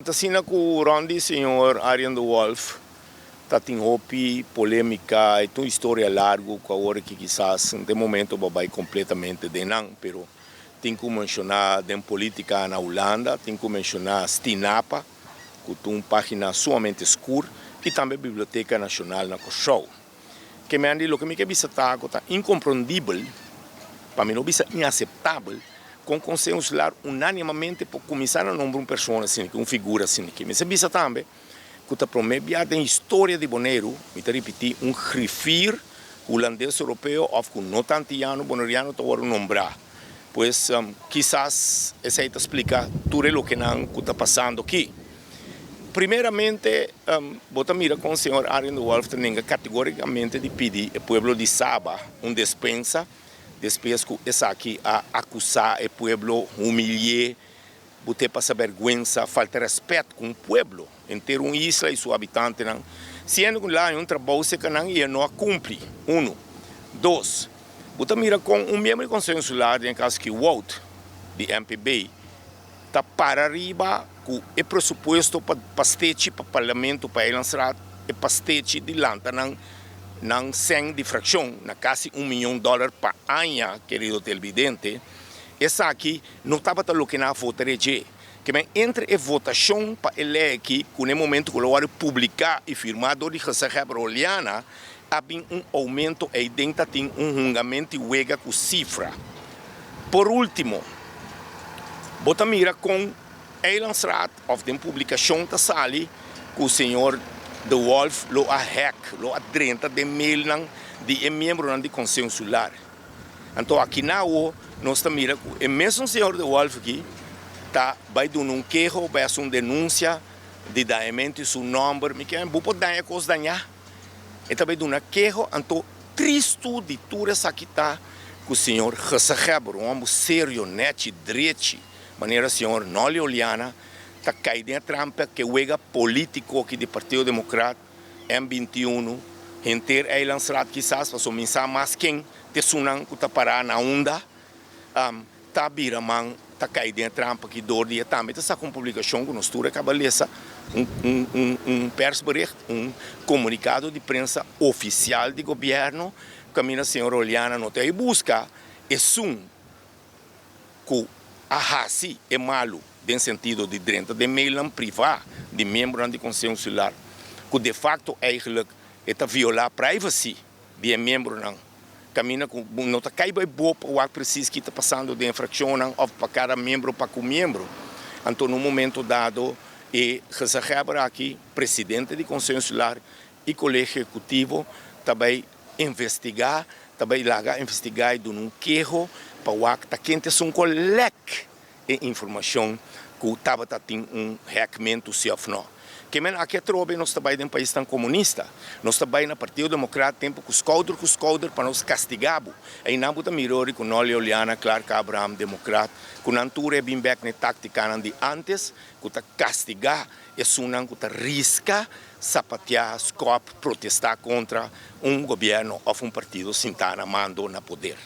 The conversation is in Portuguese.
Assim com o Rondi, senhor Arjen de Wolf, tem hopi, polêmica, e uma história larga, com a hora que quizás, de momento, vai completamente de não, pero tem que mencionar a política na Holanda, tem que mencionar Stinapa, que tem uma página somente escura, e também a Biblioteca Nacional na Kosovo. Que me andi, o que me visitar, está incompreendível, para mim não é inaceitável, com consenso lá unanimemente para começar a nombrar uma pessoa assim, uma figura assim, que me se bisa também, que está prometido em história de Bonaire, me te repetir, um grifir holandês europeu, ou que não tantiano, bonaireano, está agora nombrar. Pois, quizás, essa aí te explica tudo o que está passando aqui. Primeiramente, vou mirar com o senhor Arjen de Wolf, categoricamente de pedir ao povo de Saba uma dispensa, depois que essa aqui a acusar o povo, humilhar, botar para vergonha, falta de respeito com o povo, inteiro uma isla e seus habitantes. Sendo que lá é um trabalho que não cumpre. 1. 2. Vou mirar com um membro do Conselho Insular, em caso que o Wout, de MPB, está para arriba com o pressuposto para pastete, para o parlamento, para lançar o pastete de lanta, não sem de fração, na quase $1 milhão para ano, querido televidente. Essa aqui não estava o que na votaria, que entre a votação para ele aqui, com o momento que eu publicar e firmado de José Broliana, havia um aumento e dentro tem um rungamento e uega com cifra. Por último, bota mira com a lançar, ou tem publicação da sali, que o senhor de Wolf lo a hack, lo a 30 de mail de membro do Conselho Insular. Então aqui na o nós estamos mirando, o mesmo senhor de Wolf aqui, vai dar um queijo, vai fazer uma denúncia de daimento e seu nome, me quer vou poder dar coisa danhar. E também dar um queijo, então triste de tudo isso aqui que o senhor José Hebro, um homem sério, neto, direito, maneira senhor Noli Oliana, está caindo em trampa que o político aqui do Partido Democrata, M21, inteiro é lançado quizás para somente mais quem te sunan que está parado na onda, está biramang, está caindo em trampa que dor dia também está com publicação que nós tudo cabaleza persbericht, comunicado de prensa oficial do governo, que a senhora Oliana não tem busca, é que a raci é malo, no sentido de dentro de mail privado de membro do Conselho Insular, que de facto eigenlijk é violar a privacy de membro não. Camina com não está caindo bom para o que precisa que está passando de infração ou para cada membro para com membro. Então no momento dado e José Hebra aqui, presidente do Conselho Insular e colégio executivo, também investigar e dar um queijo para o que está quente um coleque de informação que estava tendo requerimento self-no. Que aqui trobe nós trabalhamos em um país tão comunista, nós trabalhamos no Partido Democrata tempo com os cauder para nos castigar. E não buta mirori com Noli Oliana, Clark Abraham, Democrata, com Anture bem back na tática de antes, que está castigar e sunan que está risca sapatear, protestar contra um governo ou um partido sentado na mando na poder.